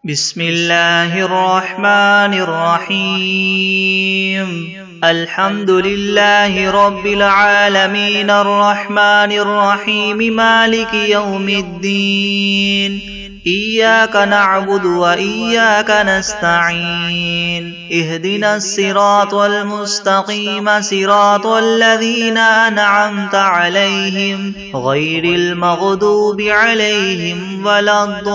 بسم الله الرحمن الرحيم. الحمد لله رب العالمين الرحمن الرحيم مالك يوم الدين. إياك نعبد وإياك نستعين. اهدنا الصراط المستقيم صراط الذين أنعمت عليهم غير المغضوب عليهم ولا الضالين.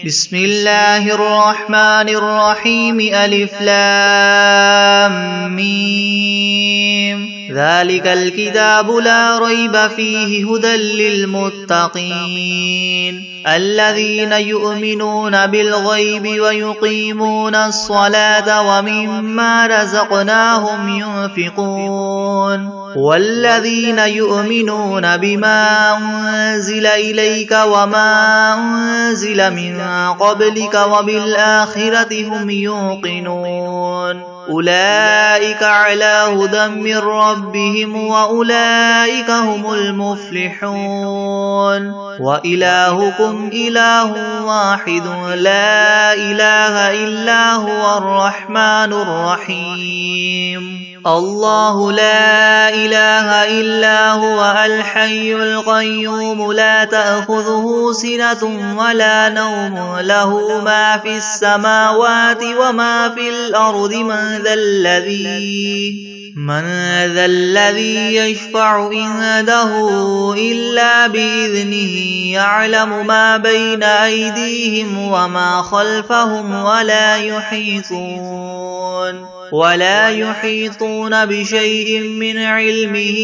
بسم الله الرحمن الرحيم. ألف لام ميم. ذلك الكتاب لا ريب فيه هدى للمتقين الذين يؤمنون بالغيب ويقيمون الصلاة ومما رزقناهم ينفقون والذين يؤمنون بما أنزل إليك وما أنزل من قبلك وبالآخرة هم يوقنون أولئك على هدى من ربهم وأولئك هم المفلحون. وإلهكم إله واحد لا إله إلا هو الرحمن الرحيم. الله لا إله إلا هو الحي القيوم لا تأخذه سنة ولا نوم له ما في السماوات وما في الأرض من ذا الذي يشفع عنده إلا بإذنه يعلم ما بين أيديهم وما خلفهم ولا يحيطون بشيء من علمه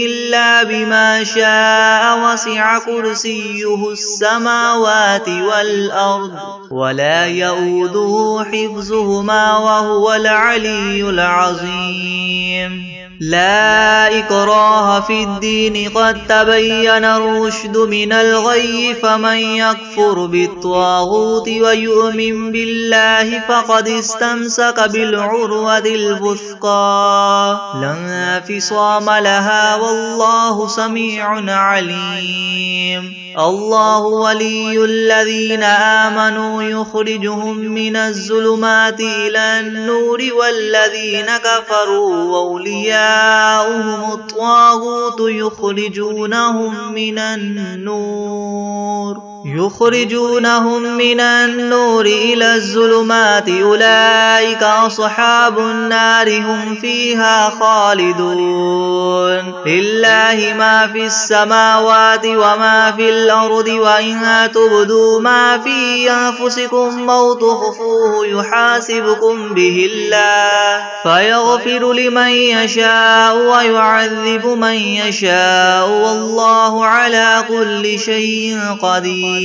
إلا بما شاء وسع كرسيه السماوات والأرض ولا يؤوده حفظهما وهو العلي العظيم. لا إكراه في الدين قد تبين الرشد من الغي فمن يكفر بالطاغوت ويؤمن بالله فقد استمسك بالعروة الوثقى لا انفصام لها والله سميع عليم. الله ولي الذين آمنوا يخرجهم من الظلمات إلى النور والذين كفروا أولياؤهم الطاغوت يخرجونهم من النور إلى الظلمات أولئك أصحاب النار هم فيها خالدون. لله ما في السماوات وما في الأرض وإن تبدوا ما في أنفسكم أو تخفوه يحاسبكم به الله فيغفر لمن يشاء ويعذب من يشاء والله على كل شيء قدير.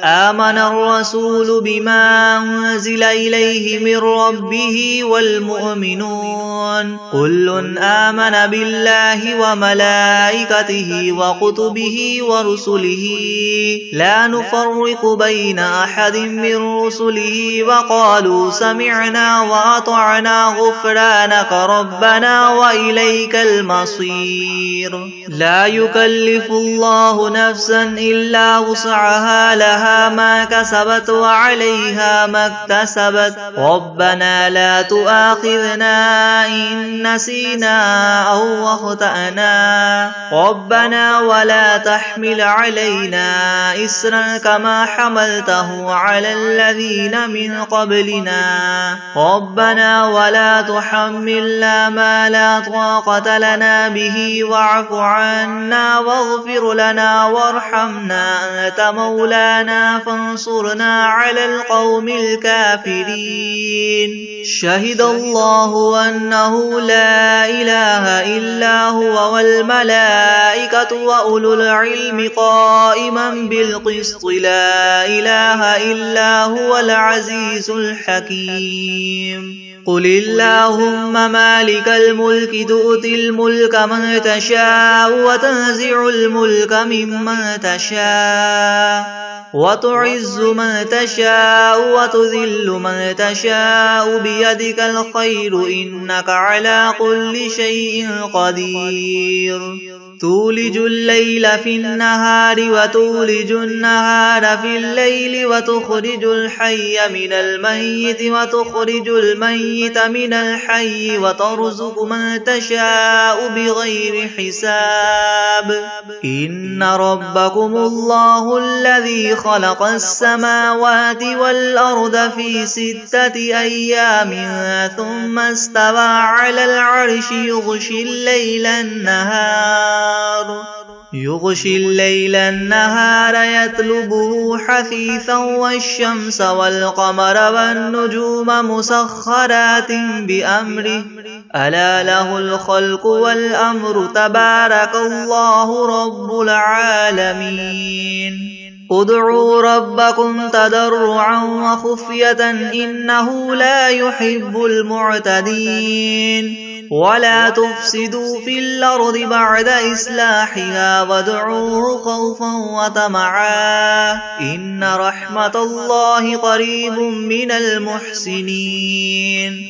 آمن الرسول بما أنزل إليه من ربه والمؤمنون كل آمن بالله وملائكته وكتبه ورسله لا نفرق بين أحد من رسله وقالوا سمعنا وأطعنا غفرانك ربنا وإليك المصير. لا يكلف الله نفسا إلا وسعها لها ما كسبت وعليها ما اكتسبت ربنا لا تؤاخذنا إن نسينا أو أخطأنا ربنا ولا تحمل علينا إسرا كما حملته على الذين من قبلنا ربنا ولا تحملنا ما لا طاقة لنا به واعف عنا واغفر لنا وارحمنا أنت مولانا فانصرنا على القوم الكافرين. شهد الله أنه لا إله إلا هو والملائكة وأولو العلم قائما بالقسط لا إله إلا هو العزيز الحكيم. قل اللهم مالك الملك تؤتي الملك من تشاء وتنزع الملك ممن تشاء وتعز من تشاء وتذل من تشاء بيدك الخير إنك على كل شيء قدير. تولج الليل في النهار وتولج النهار في الليل وتخرج الحي من الميت وتخرج الميت من الحي وترزق من تشاء بغير حساب إن ربكم الله الذي خلق السماوات والأرض في 6 أيام ثم استوى على العرش يغشي الليل النهار يطلبه حثيثا والشمس والقمر والنجوم مسخرات بأمره ألا له الخلق والأمر تبارك الله رب العالمين ادعوا ربكم تضرعا وخفية إنه لا يحب المعتدين ولا تفسدوا في الأرض بعد إصلاحها وادعوه خوفا وطمعا إن رحمة الله قريب من المحسنين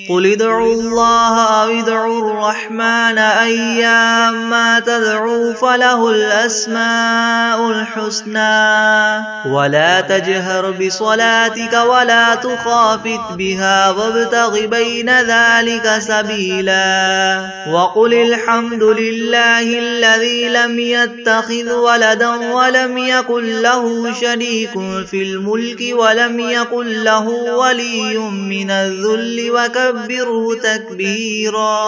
قل ادعوا الله أو ادعوا الرحمن أيما تدعوا فله الأسماء الحسنى ولا تجهر بصلاتك ولا تخافت بها وابتغ بين ذلك سبيلا وقل الحمد لله الذي لم يتخذ ولدا ولم يكن له شريك في الملك ولم يكن له ولي من الذل وكبره تكبيرا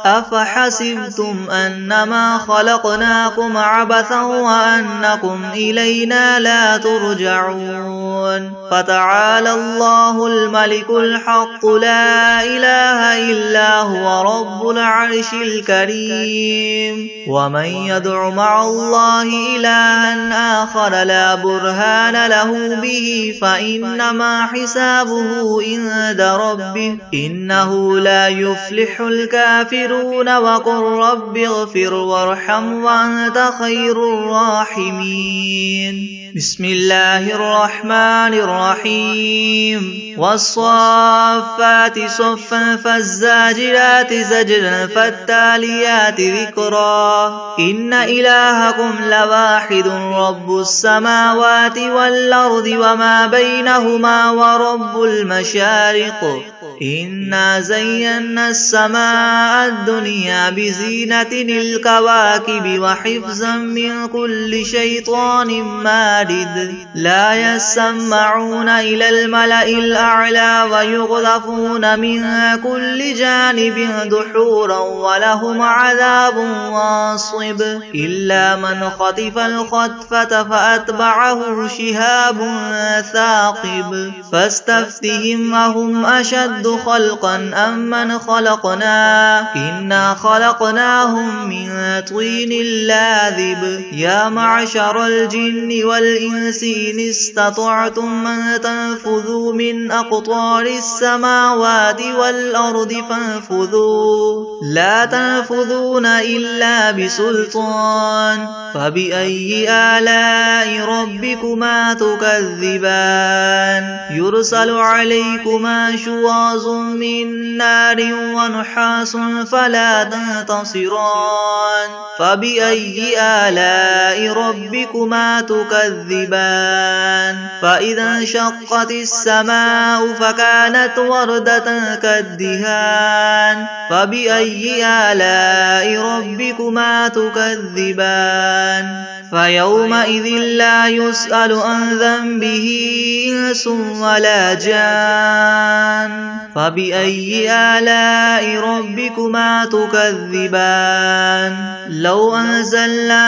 أفحسبتم أنما خلقناكم عبثا وأنكم إلينا لا ترجعون فتعالى الله الملك الحق لا إله إلا هو رب العرش الكريم ومن يدع مع الله إلها آخر لا برهان له به فإنما حسابه عند ربه إنه لا يفلح الكافرون وقل رب اغفر وارحم وأنت خير الراحمين بسم الله الرحمن الرحيم والصافات صفا فالزاجرات زجرا فالتاليات ذكرا إن إلهكم لواحد رب السماوات والأرض وما بينهما ورب المشارق إنا زينا السماء الدنيا بزينة الكواكب وحفظا من كل شيطان مارد لا يسمعون إلى الملأ الأعلى ويقذفون من كل جانب دحورا ولهم عذاب واصب إلا من خطف الخطفة فأتبعه شهاب ثاقب فاستفتهم أهم أشد خلقا أم من خلقنا إنا خلقناهم من طين لاذب يا معشر الجن والإنس إن استطعتم أن تنفذوا من أقطار السماوات والأرض فانفذوا لا تنفذون إلا بسلطان فبأي آلاء ربكما تكذبان يرسل عليكما شواظ من نار ونحاس فلا تنتصران فبأي آلاء ربكما تكذبان فإذا انشقت السماء فكانت وردة كالدهان فبأي آلاء ربكما تكذبان فيومئذ لا يسأل عن ذنبه إنس ولا جان فبأي آلاء ربكما تكذبان لو أنزلنا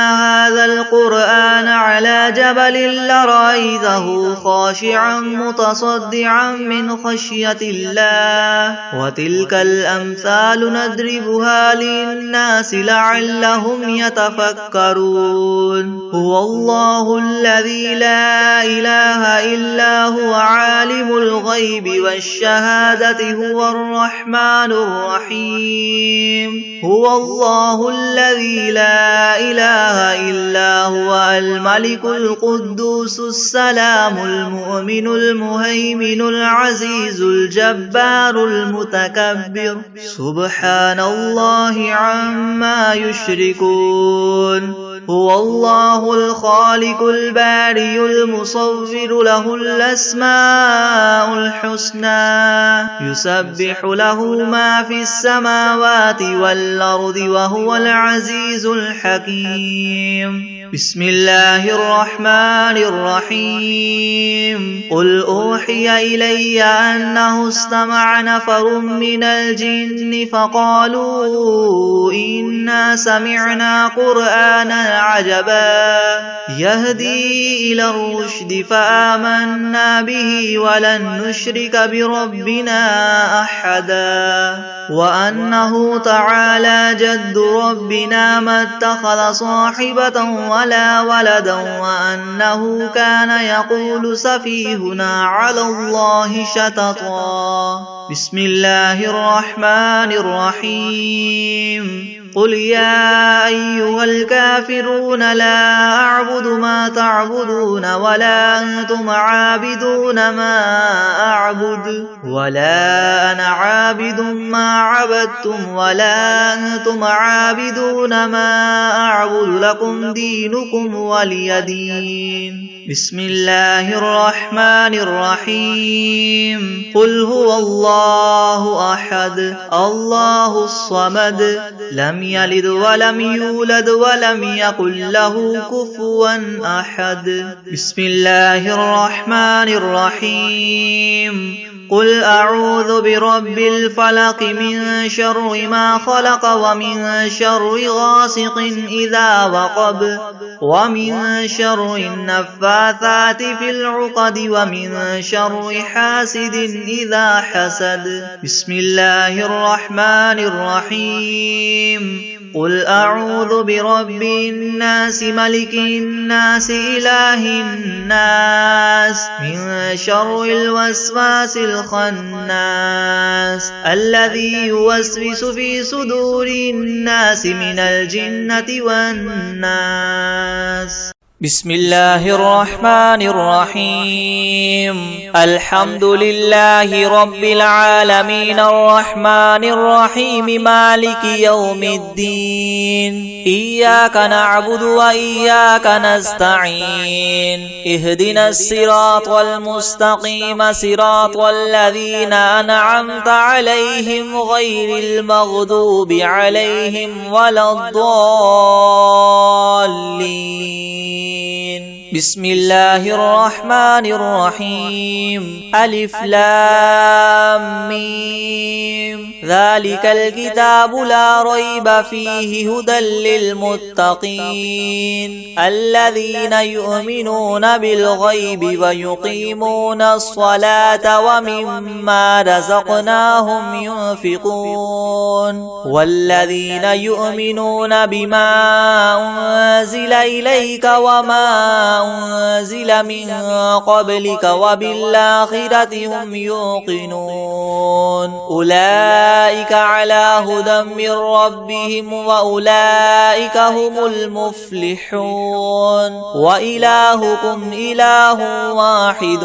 هذا القرآن على جبل لرأيته خاشعا متصدعا من خشية الله وتلك الأمثال نضربها للناس لعلهم يتفكرون هو الله الذي لا إله إلا هو عالم الغيب والشهادة هو الرحمن الرحيم هو الله الذي الذي لا إله إلا هو الملك القدوس السلام المؤمن المهيمن العزيز الجبار المتكبر سبحان الله عما يشركون هو الله الخالق البارئ المصور له الأسماء الحسنى يسبح له ما في السماوات والأرض وهو العزيز الحكيم بسم الله الرحمن الرحيم قل أوحي إلي أنه استمع نفر من الجن فقالوا إنا سمعنا قرآنا عجبا يهدي إلى الرشد فآمنا به ولن نشرك بربنا أحدا وأنه تعالى جد ربنا ما اتخذ صاحبة ولا ولدا وأنه كان يقول سفيهنا على الله شططا بسم الله الرحمن الرحيم قل يا أيها الكافرون لا أعبد ما تعبدون ولا أنتم عابدون ما أعبد ولا أنا عابد ما عبدتم ولا أنتم عابدون ما أعبد لكم دينكم ولي دين بسم الله الرحمن الرحيم قل هو الله أحد الله الصمد لم يلد ولم يولد ولم يكن له كفوا أحد بسم الله الرحمن الرحيم قل أعوذ برب الفلق من شر ما خلق ومن شر غاسق إذا وقب ومن شر النفاثات في العقد ومن شر حاسد إذا حسد بسم الله الرحمن الرحيم قل أعوذ برب الناس ملك الناس إله الناس من شر الوسواس الخناس الذي يوسوس في صدور الناس من الجنة والناس بسم الله الرحمن الرحيم الحمد لله رب العالمين الرحمن الرحيم مالك يوم الدين إياك نعبد وإياك نستعين اهدنا الصراط المستقيم صراط الذين أنعمت عليهم غير المغضوب عليهم ولا الضالين بسم الله الرحمن الرحيم ألف لام ميم ذلك الكتاب لا ريب فيه هدى للمتقين الذين يؤمنون بالغيب ويقيمون الصلاة ومما رزقناهم ينفقون والذين يؤمنون بما أنزل إليك وما أنزل من قبلك وبالآخرة هم يوقنون أولئك على هدى من ربهم وأولئك هم المفلحون وإلهكم إله واحد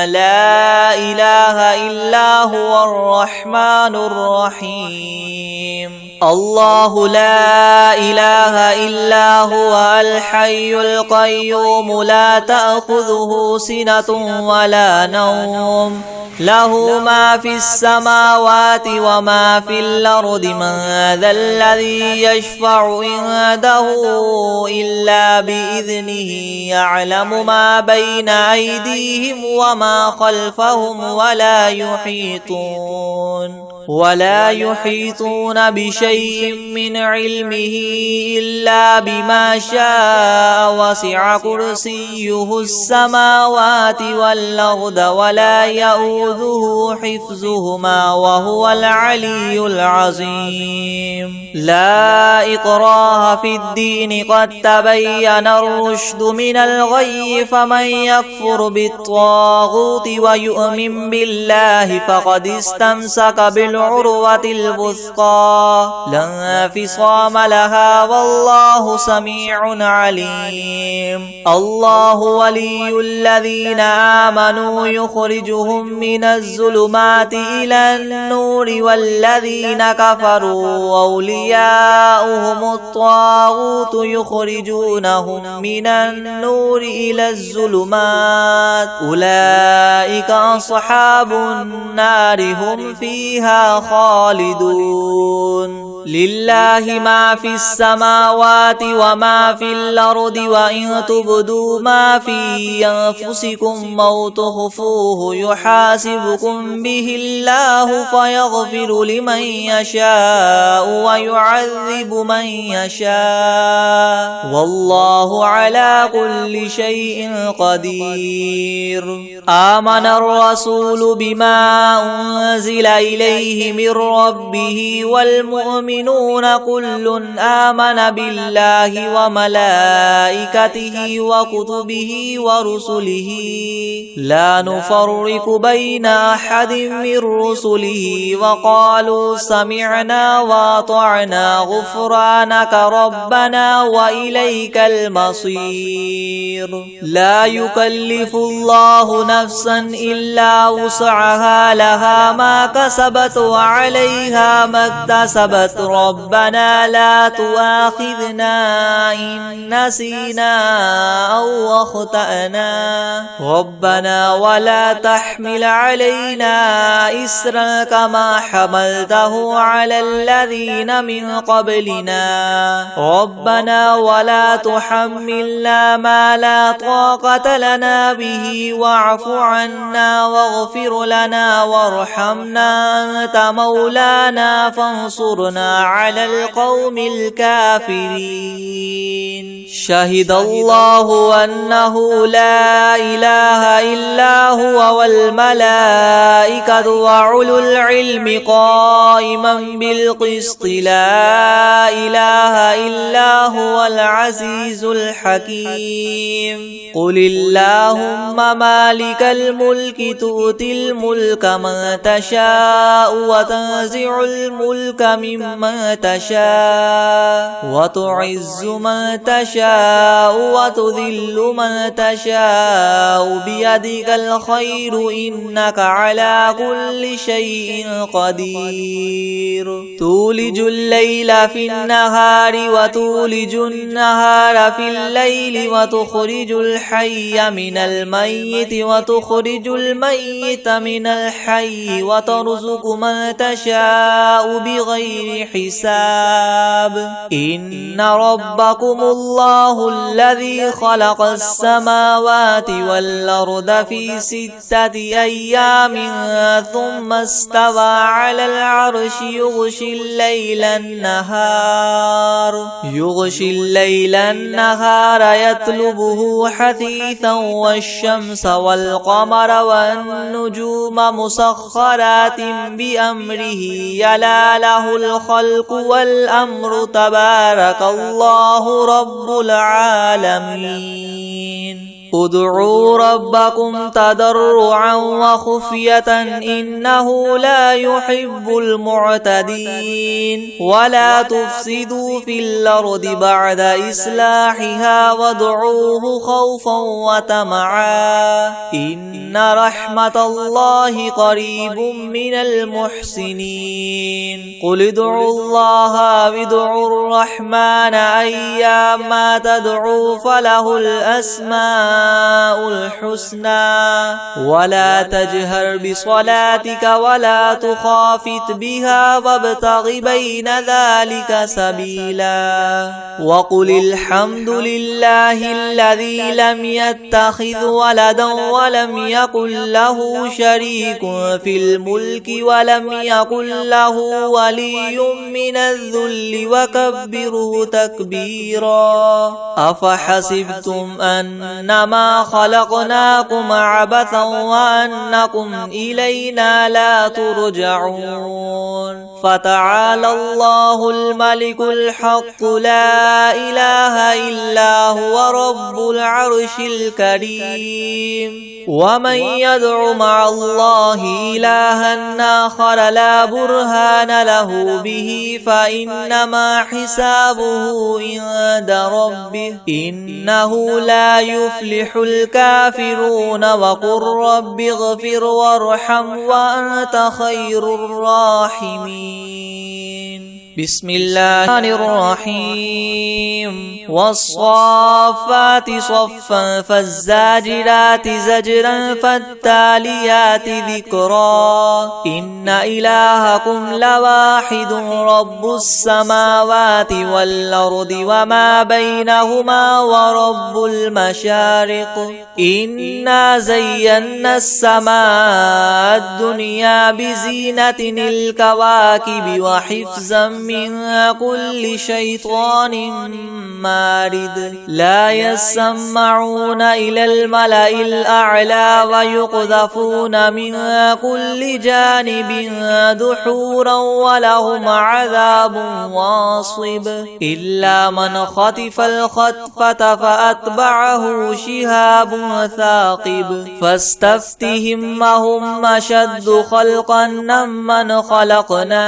لا إله إلا هو الرحمن الرحيم الله لا إله إلا هو الحي القيوم لا تأخذه سنة ولا نوم له ما في السماوات وما في الأرض من ذا الذي يشفع عنده إلا بإذنه يعلم ما بين أيديهم وما خلفهم ولا يحيطون بشيء من علمه إلا بما شاء وسع كرسيه السماوات والأرض ولا يؤوده حفظهما وهو العلي العظيم لا إكراه في الدين قد تبين الرشد من الغي فمن يكفر بالطاغوت ويؤمن بالله فقد استمسك بالعروة الوثقى لا انفصام لها والله سميع عليم الله ولي الذين آمنوا يخرجهم من الظلمات إلى النور والذين كفروا أولياؤهم الطاغوت يخرجونهم من النور إلى الظلمات أولئك أصحاب النار هم فيها خالدون لله ما في السماوات وما في الأرض وإن تبدوا ما في أنفسكم أو تخفوه يحاسبكم به الله فيغفر لمن يشاء ويعذب من يشاء والله على كل شيء قدير آمن الرسول بما أنزل إليه من ربه والمؤمنون كل آمن بالله وملائكته وكتبه ورسله لا نفرق بين أحد من رسله وقالوا سمعنا وأطعنا غفرانك ربنا وإليك المصير لا يكلف الله نفسا إلا وسعها لها ما كسبت وعليها ما اكتسبت ربنا لا تؤاخذنا إن نسينا أو أخطأنا ربنا ولا تحمل علينا إسرا كما حملته على الذين من قبلنا ربنا ولا تحملنا ما لا طاقة لنا به واعف عنا واغفر لنا وارحمنا أنت مولانا فانصرنا على القوم الكافرين شهد الله أنه لا إله إلا هو والملائكة وأولو العلم قائما بالقسط لا إله إلا هو العزيز الحكيم قل اللهم مالك الملك تؤتي الملك من تشاء وتنزع الملك ممن تشاء وتعز من تشاء وتذل من تشاء بيدك الخير إنك على كل شيء قدير تولج الليل في النهار وتولج النهار في الليل وتخرج الحي من الميت وتخرج الميت من الحي وترزق من تشاء بغير حساب إن ربكم الله الذي خلق السماوات والأرض في 6 أيام ثم استوى على العرش يغشي الليل النهار يطلبه حثيثا والشمس والقمر والنجوم مسخرات بأمره يلا له الخلق والأمر تبارك الله رب العالمين ادعوا ربكم تضرعا وخفية إنه لا يحب المعتدين ولا تفسدوا في الأرض بعد إصلاحها وادعوه خوفا وطمعا إن رحمة الله قريب من المحسنين قل ادعوا الله وادعوا الرحمن أيما تدعوا فله الأسماء الحسنى ولا تجهر بصلاتك ولا تخافت بها وابتغ بين ذلك سبيلا وقل الحمد لله الذي لم يتخذ ولدا ولم يكن له شريك في الملك ولم يكن له ولي من الذل وكبره تكبيرا أفحسبتم أنما إنما خلقناكم عبثا وأنكم إلينا لا ترجعون فتعالى الله الملك الحق لا إله إلا هو رب العرش الكريم ومن يدع مع الله إلها آخر لا برهان له به فإنما حسابه عند ربه إنه لا يفلح الكافرون وقل رب اغفر وارحم وأنت خير الراحمين بسم الله الرحيم والصافات صفا فالزاجرات زجرا فالتاليات ذكرا إن إلهكم لواحد رب السماوات والأرض وما بينهما ورب المشارق إنا زينا السماء الدنيا بزينة الكواكب وحفظا من كل شيطان مارد لا يسمعون إلى الملأ الأعلى ويقذفون من كل جانب دحورا ولهم عذاب واصب إلا من خطف الخطفة فأتبعه شهاب ثاقب فاستفتهم هم أشد خلقا ممن خلقنا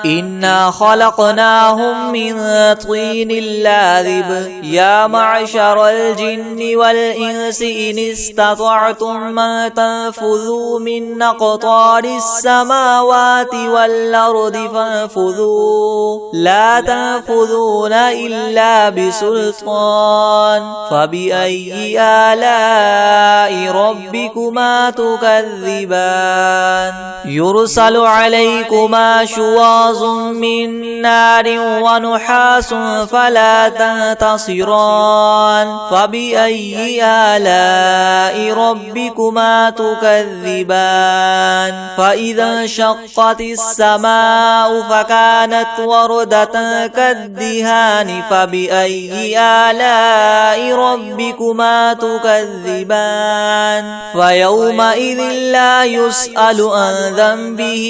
إنا خلقناهم من طين لاذب يا معشر الجن والإنس إن استطعتم أن تنفذوا من أقطار السماوات والأرض فانفذوا لا تنفذون إلا بسلطان فبأي آلاء ربكما تكذبان يرسل عليكما شواظ من نار ونحاس فلا تنتصران فبأي آلاء ربكما تكذبان فإذا انشقت السماء فكانت وردة كالدهان فبأي آلاء ربكما تكذبان فيومئذ لا يسأل عن ذنبه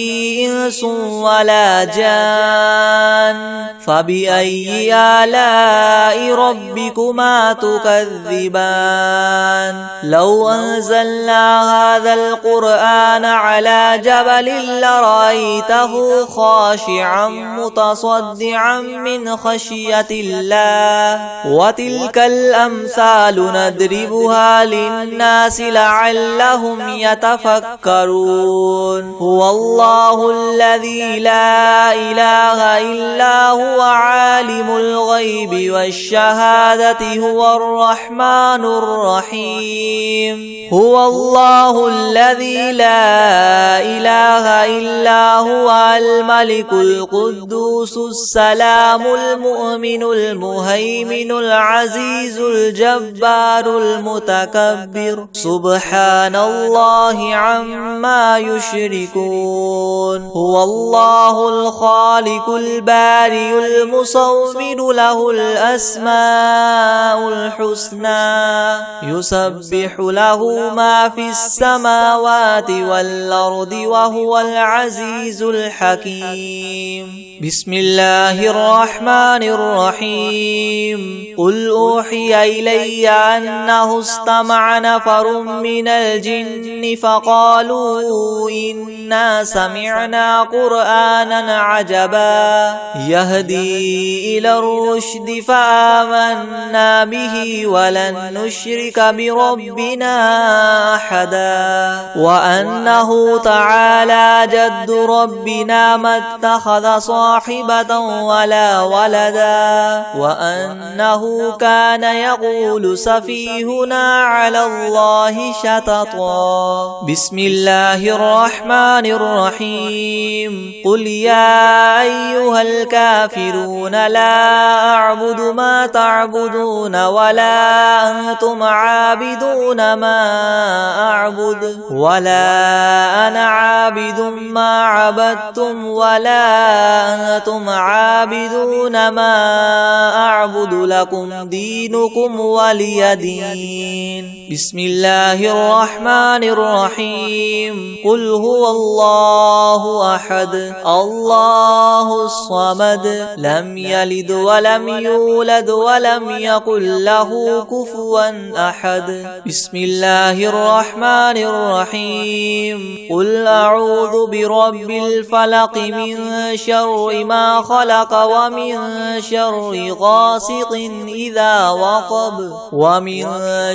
إنس ولا جان فبأي آلاء ربكما تكذبان لو أنزلنا هذا القرآن على جبل لرأيته خاشعا متصدعا من خشية الله وتلك الأمثال نضربها للناس لعلهم يتفكرون هو الله الذي لا إله إلا هو عالم الغيب والشهادة هو الرحمن الرحيم هو الله الذي لا إله إلا هو الملك القدوس السلام المؤمن المهيمن العزيز الجبار المتكبر سبحان الله عما يشركون هو الله الخالق البارئ المصور له الأسماء الحسنى يسبح له ما في السماوات والأرض وهو العزيز الحكيم بسم الله الرحمن الرحيم قل أوحي إلي أنه استمع نفر من الجن فقالوا إنا سمعنا قرآنا عجبا يهدي إلى الرشد فآمنا به ولن نشرك بربنا أحدا وأنه تعالى جد ربنا ما اتخذ صاحبة ولا ولدا وأنه كان يقول سفيهنا على الله الله شططا. بسم الله الرحمن الرحيم. قل يا أيها الكافرون لا أعبد ما تعبدون ولا أنتم عابدون ما أعبد ولا أنا عابد ما عبدتم ولا أنتم عابدون ما أعبد لكم دينكم ولي دين. بسم الله الرحمن الرحيم. قل هو الله أحد الله الصمد لم يلد ولم يولد ولم يكن له كفوا أحد. بسم الله الرحمن الرحيم. قل أعوذ برب الفلق من شر ما خلق ومن شر غاسق إذا وقب ومن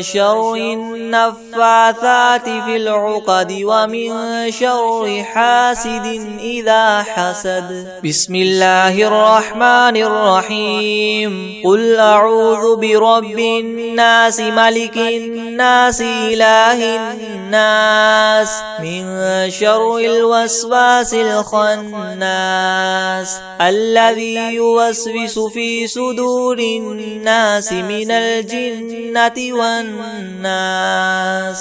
شر النفاثات في العقد ومن شر حاسد إذا حسد. بسم الله الرحمن الرحيم. قل أعوذ برب الناس ملك الناس إله الناس من شر الوسواس الخناس الذي يوسوس في صدور الناس من الجنة والناس.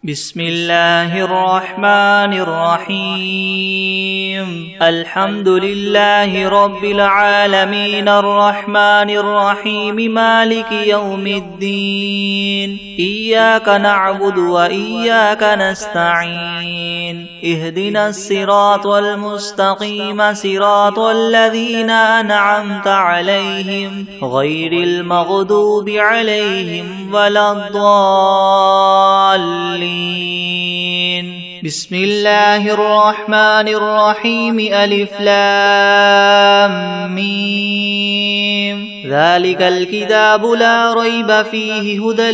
بسم الله الرحمن الرحيم. الحمد لله رب العالمين الرحمن الرحيم مالك يوم الدين. إياك نعبد وإياك نستعين. اهدنا الصراط المستقيم صراط الذين أنعمت عليهم غير المغضوب عليهم ولا الضالين. بسم الله الرحمن الرحيم. ألف لام ميم. ذلك الكتاب لا ريب فيه هدى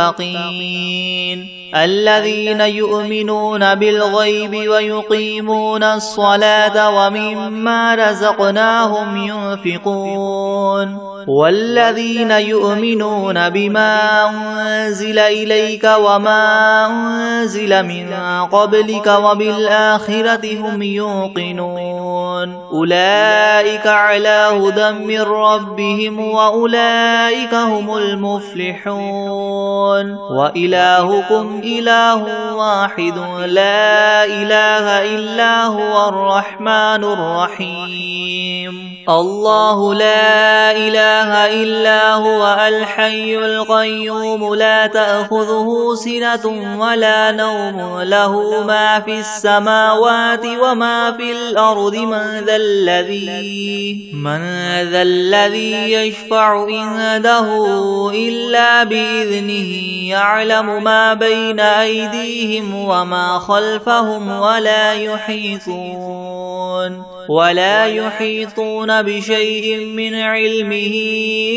للمتقين الذين يؤمنون بالغيب ويقيمون الصلاة ومما رزقناهم ينفقون والذين يؤمنون بما أنزل إليك وما أنزل من قبلك وبالآخرة هم يوقنون أولئك على هدى من ربهم وأولئك هم المفلحون. وإلهكم إله واحد لا إله إلا هو الرحمن الرحيم. الله لا إله إلا هو الحي القيوم لا تأخذه سنة ولا نوم له ما في السماوات وما في الأرض. من ذا الذي يشفع عنده إلا بإذنه يعلم ما بين أيديهم وما خلفهم ولا يحيطون بشيء من علمه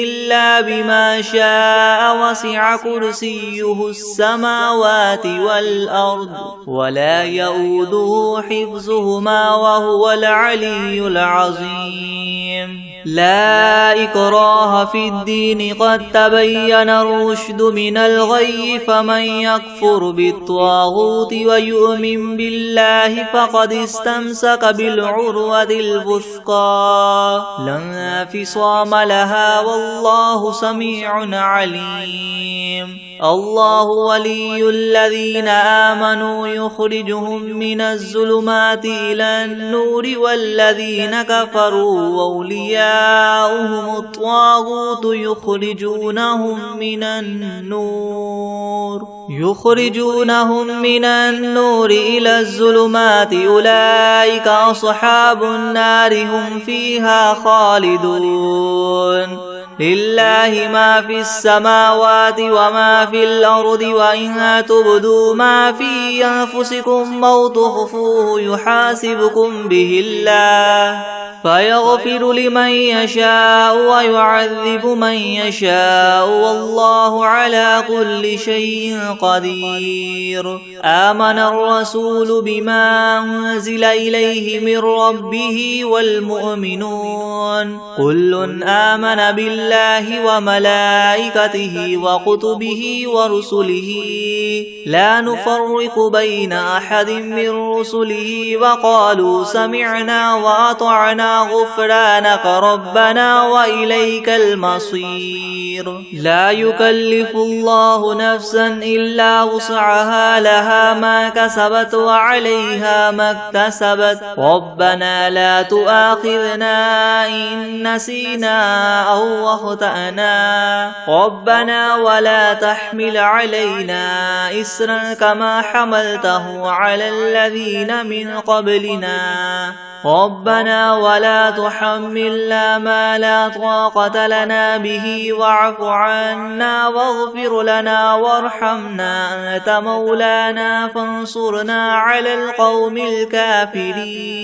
إلا بما شاء وسع كرسيه السماوات والأرض ولا يؤوده حفظهما وهو العلي العظيم. لا إكراه في الدين قد تبين الرشد من الغي فمن يكفر بالطاغوت ويؤمن بالله فقد استمسك بالعروة الوثقى لا انفصام لها والله سميع عليم. الله ولي الذين آمنوا يخرجهم من الظلمات إلى النور والذين كفروا أولياؤهم الطاغوت يخرجونهم من النور إلى الظلمات أولئك أصحاب النار هم فيها خالدون. لله ما في السماوات وما في الأرض وإن تبدوا ما في أنفسكم أو تخفوه يحاسبكم به الله فيغفر لمن يشاء ويعذب من يشاء والله على كل شيء قدير. آمن الرسول بما أنزل إليه من ربه والمؤمنون كل آمن بالله وملائكته وكتبه ورسله لا نفرق بين أحد من رسله وقالوا سمعنا وأطعنا غفرانك ربنا وإليك المصير. لا يكلف الله نفسا إلا وسعها لها ما كسبت وعليها ما اكتسبت ربنا لا تؤاخذنا إن نسينا أو أخطأنا ربنا ولا تحمل علينا إسرا كما حملته على الذين من قبلنا ربنا ولا تحملنا ما لا طاقة لنا به واعف عنا واغفر لنا وارحمنا أنت مولانا فانصرنا على القوم الكافرين.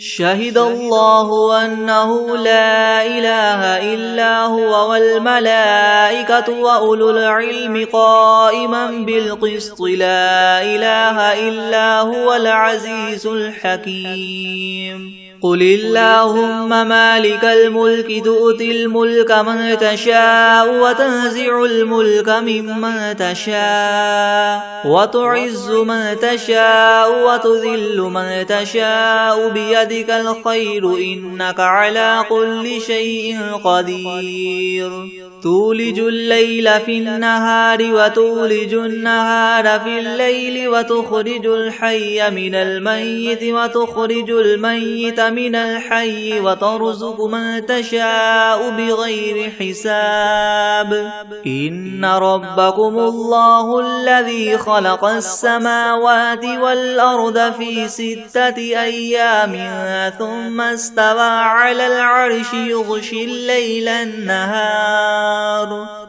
شهد الله أنه لا إله إلا هو والملائكة وأولو العلم قائما بالقسط لا إله إلا هو العزيز الحكيم. قل اللهم مالك الملك تؤتي الملك من تشاء وتنزع الملك ممن تشاء وتعز من تشاء وتذل من تشاء بيدك الخير إنك على كل شيء قدير. تولج الليل في النهار وتولج النهار في الليل وتخرج الحي من الميت وتخرج الميت من الحي وترزق من تشاء بغير حساب. إن ربكم الله الذي خلق السماوات والأرض في 6 أيام ثم استوى على العرش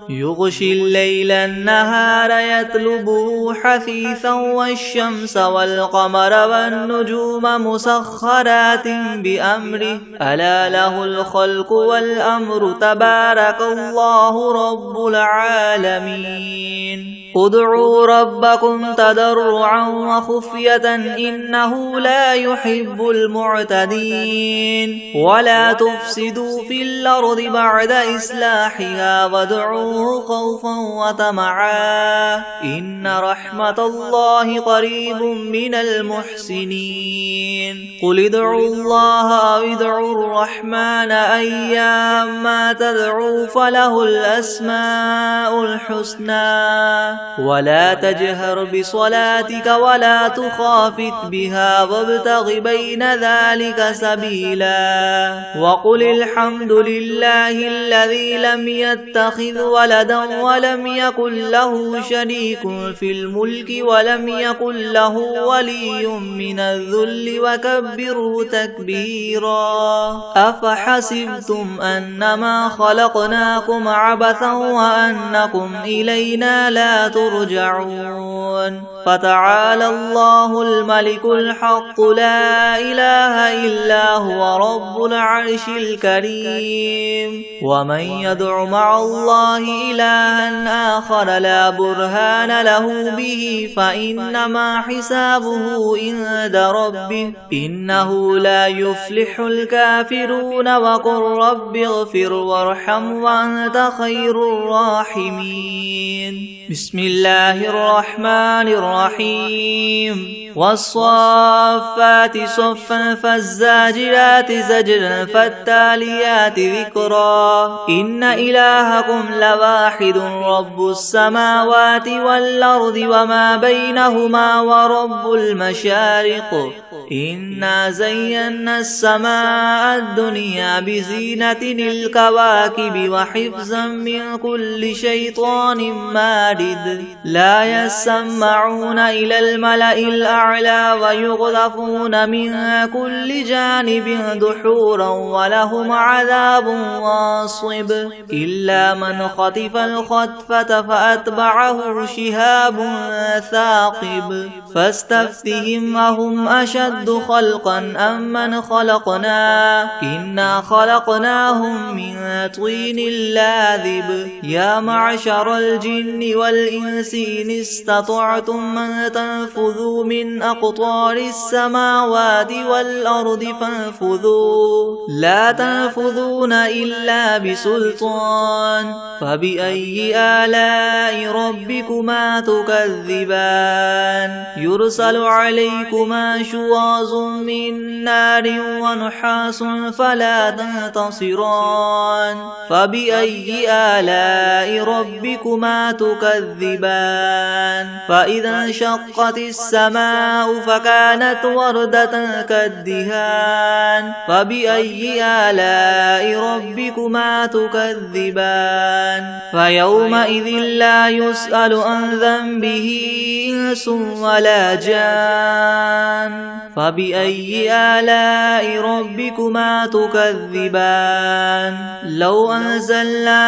يغشي الليل النهار يطلبه حثيثا والشمس والقمر والنجوم مسخرات بأمره ألا له الخلق والأمر تبارك الله رب العالمين. ادعوا ربكم تضرعا وخفية إنه لا يحب المعتدين. ولا تفسدوا في الأرض بعد إصلاحها وادعوه خوفا وطمعا إن رحمة الله قريب من المحسنين. قل ادعوا الله أو ادعوا الرحمن أيما تدعوا فله الأسماء الحسنى. ولا تجهر بصلاتك ولا تخافت بها وابتغ بين ذلك سبيلا. وقل الحمد لله الذي لم يتخذ ولدا ولم يكن له شريك في الملك ولم يكن له ولي من الذل وكبره تكبيرا. أفحسبتم أنما خلقناكم عبثا وأنكم إلينا لا ترجعون. فتعالى الله الملك الحق لا إله إلا هو رب العرش الكريم. ومن يدع مع الله إلها آخر لا برهان له به فإنما حسابه عند ربه إنه لا يفلح الكافرون. وقل رب اغفر وارحم وأنت خير الراحمين. بسم الله الرحمن الرحيم. والصافات صفا فالزاجرات زجرا فالتاليات ذكرا. إن إلهكم لواحد رب السماوات والأرض وما بينهما ورب المشارق. إنا زينا السماء الدنيا بزينة الكواكب وحفظا من كل شيطان مارد. لا يسمعون إلى الملأ الأعلى ويغذفون من كل جانب دحورا ولهم عذاب واصب. إلا من خطف الخطفة فأتبعه شهاب ثاقب فاستفتهم أهم أشد خلقا أم من خلقنا إنا خلقناهم من طين لاذب يا معشر الجن والإنس إن استطعتم أن تنفذوا من أقطار السماوات والأرض فانفذوا لا تنفذون إلا بسلطان فبأي آلاء ربكما تكذبان يرسل عليكما شواظ من نار ونحاس فلا تنتصران فبأي آلاء ربكما تكذبان فإذا انشقت السماء فكانت وردة كالدهان فبأي آلاء ربكما تكذبان فيومئذ لا يسأل عن ذنبه إنس ولا جان فبأي آلاء ربكما تكذبان لو أنزلنا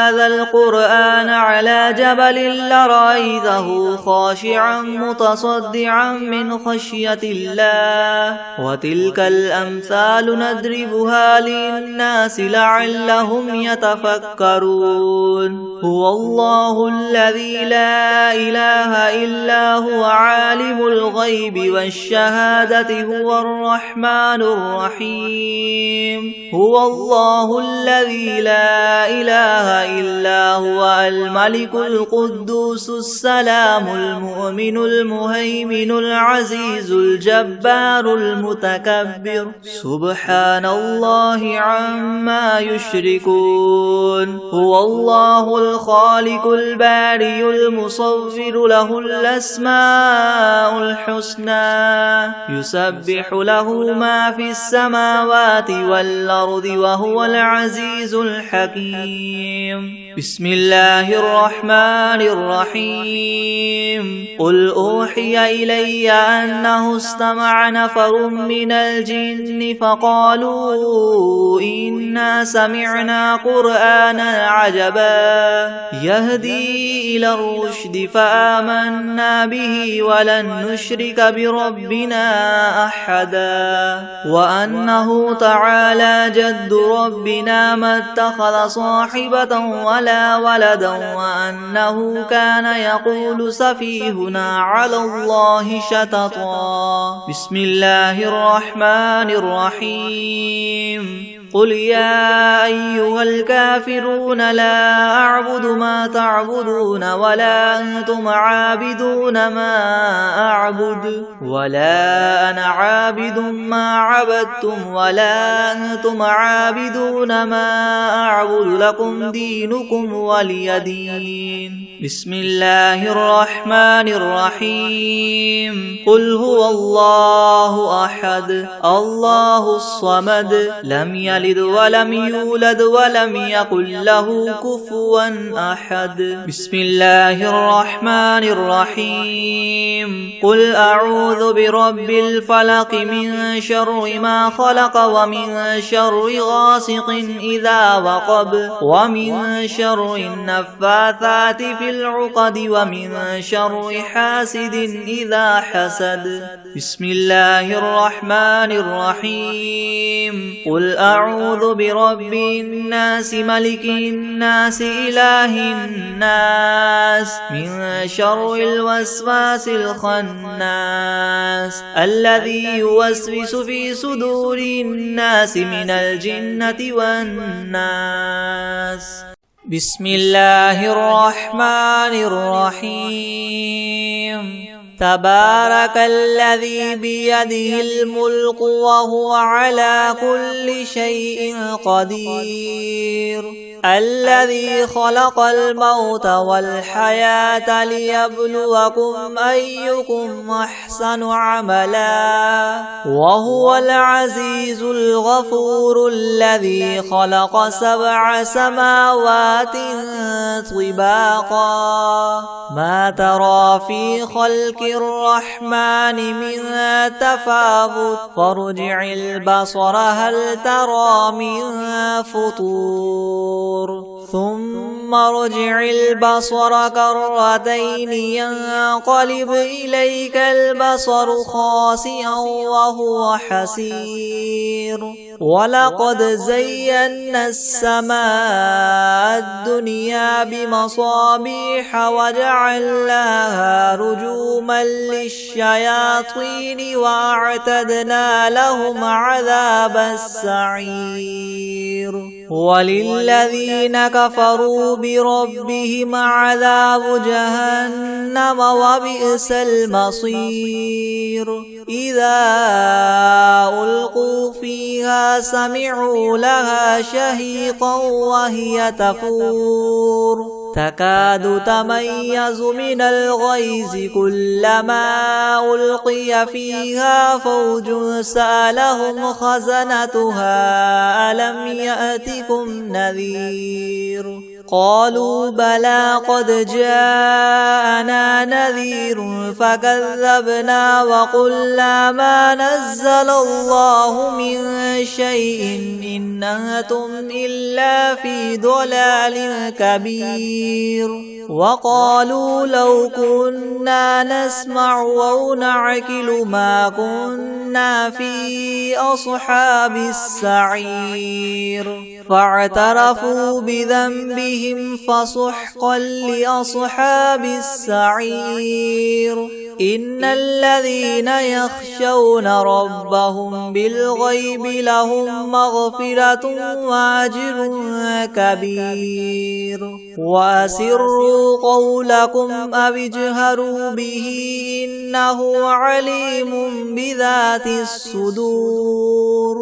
هذا القرآن على جبل لرأيته خاشعا متصدعا من خشية الله وتلك الأمثال نضربها للناس لعلهم يتفكرون هو الله الذي لا إله إلا هو عالم الغيب والشهادة هو الرحمن الرحيم هو الله الذي لا إله إلا هو الملك القدوس السلام المؤمن المهيمن العزيز الجبار المتكبر سبحان الله عما يشركون هو الله الخالق البارئ المصور له الأسماء الحسنى يسبح له ما في السماوات والأرض وهو العزيز الحكيم بسم الله الرحمن الرحيم قل أوحي إلي أنه استمع نفر من الجن فقالوا إنا سمعنا قرآنا عجبا يهدي إلى الرشد فآمنا به ولن نشرك بربنا أحدا وأنه تعالى جد ربنا ما اتخذ صاحبة ولا ولدا وأنه كان يقول سفيهنا على الله شططا بسم الله الرحمن الرحيم قل يا أيها الكافرون لا أعبد ما تعبدون ولا أنتم عابدون ما أعبد ولا أنا عابد ما عبدتم ولا أنتم عابدون ما أعبد لكم دينكم ولي دين بسم الله الرحمن الرحيم قل هو الله أحد الله الصمد لم يلد ولم يولد ولم يكن له كفوا أحد بسم الله الرحمن الرحيم قل أعوذ برب الفلق من شر ما خلق ومن شر غاسق إذا وقب ومن شر النفاثات في العقد ومن شر حاسد إذا حسد بسم الله الرحمن الرحيم قل أعوذ برب الناس ملك الناس إله الناس من شر الوسواس الخناس الذي يوسوس في صدور الناس من الجنة والناس بسم الله الرحمن الرحيم تبارك الذي بيده الملك وهو على كل شيء قدير الذي خلق الموت والحياة ليبلوكم أيكم أحسن عملا وهو العزيز الغفور الذي خلق 7 سماوات طباقا ما ترى في خلق الرحمن من تفاوت فارجع البصر هل ترى من فطور ثم ثم ارجع البصر كرتين ينقلب إليك البصر خاسئا وهو حسير ولقد زينا السماء الدنيا بمصابيح وجعلناها رجوما للشياطين وأعتدنا لهم عذاب السعير وللذين كفروا بربهم عذاب جهنم وبئس المصير إذا ألقوا فيها سمعوا لها شهيقا وهي تفور تكاد تميز من الغيظ كلما ألقي فيها فوج سألهم خزنتها ألم يأتكم نذير قالوا بلى قد جاءنا نذير فكذبنا وقلنا ما نزل الله من شيء إن أنتم إلا في ضلال كبير وقالوا لو كنا نسمع أو نعقل ما كنا في أصحاب السعير فاعترفوا بذنبهم فسحقا لأصحاب السعير إن الذين يخشون ربهم بالغيب لهم مغفرة وأجر كبير وأسروا قولكم أو اجهروا به إنه عليم بذات الصدور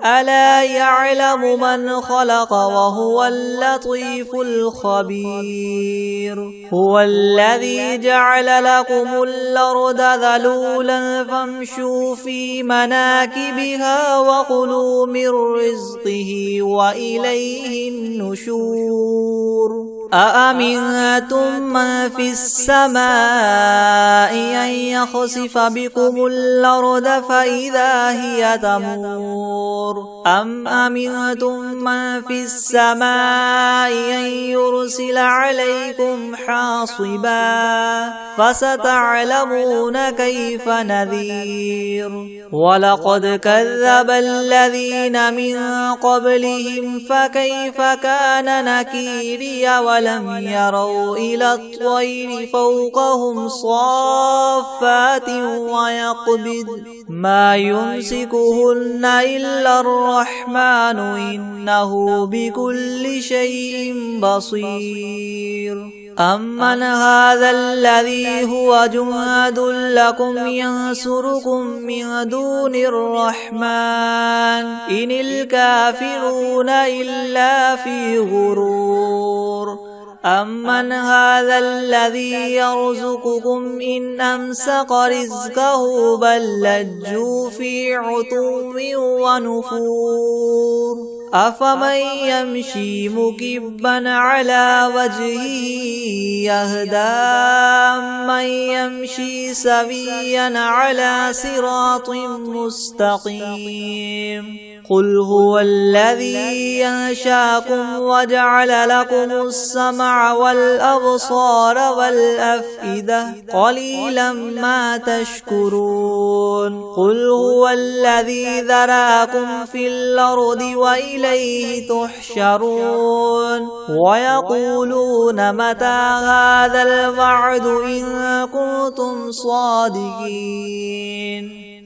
ألا يعلم من خلق وهو اللطيف الخبير هو الذي جعل لكم الأرض ذلولا فامشوا في مناكبها وكلوا من رزقه وإليه النشور أأمنتم من في السماء أن يخسف بكم الأرض فإذا هي تمور أم أمنتم من في السماء أن يرسل عليكم حاصبا فستعلمون كيف نذير ولقد كذب الذين من قبلهم فكيف كان نكيري ولم يروا إلى الطير فوقهم صافات ويقبض ما يمسكهن إلا الرحمن إنه بكل شيء بصير أمن هذا الذي هو جند لكم ينصركم من دون الرحمن إن الكافرون إلا في غرور أمن هذا الذي يرزقكم إن أمسك رزقه بل لجوا في عتو ونفور أفمن يمشي مكبا على وجهه يهدى من يمشي سويا على صراط مستقيم قل هو الذي ينشاكم وجعل لكم السمع والأبصار والأفئدة قليلا ما تشكرون قل هو الذي ذراكم في الأرض وإليه تحشرون ويقولون متى هذا الوعد إن كنتم صادقين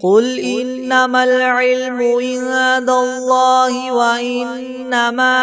قل إنما العلم عند الله وإنما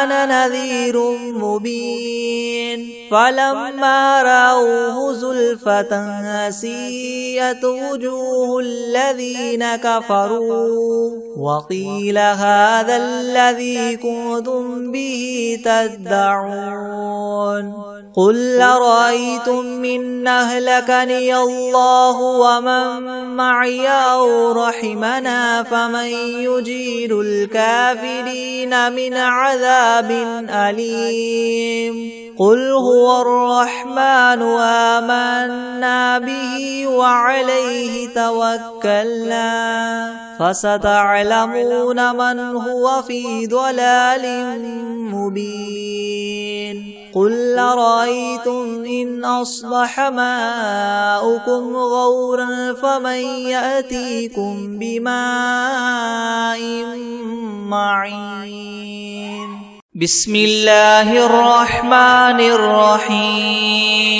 أنا نذير مبين فلما رأوه زلفة سيئت وجوه الذين كفروا وقيل هذا الذي كنتم به تدعون قل أرأيتم إن أهلكني الله ومن معي أو رحمنا فمن يجير الكافرين من عذاب أليم قل هو الرحمن آمنا به وعليه توكلنا فستعلمون من هو في ضلال مبين قل أرأيتم إن أصبح ماؤكم غورا فمن يأتيكم بماء معين بسم الله الرحمن الرحيم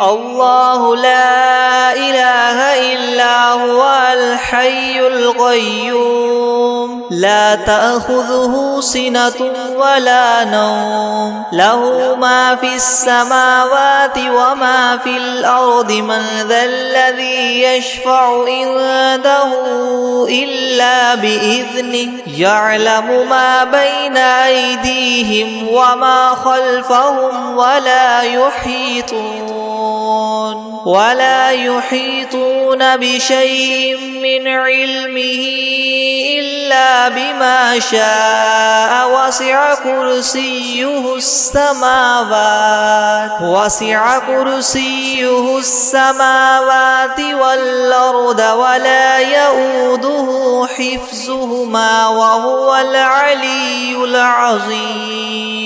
الله لا إله إلا هو الحي القيوم لا تأخذه سنة ولا نوم له ما في السماوات وما في الأرض من ذا الذي يشفع عنده إلا بإذنه يعلم ما بين أيديهم وما خلفهم ولا يحيطون بشيء من علمه إلا بما شاء وسع كرسيه السماوات والأرض ولا يؤوده حفظهما وهو العلي العظيم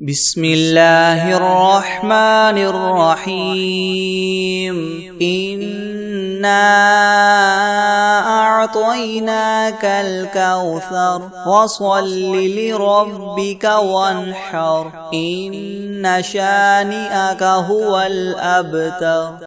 بسم الله الرحمن الرحيم إنا أعطيناك الكوثر فصل لربك وانحر إن شانئك هو الأبتر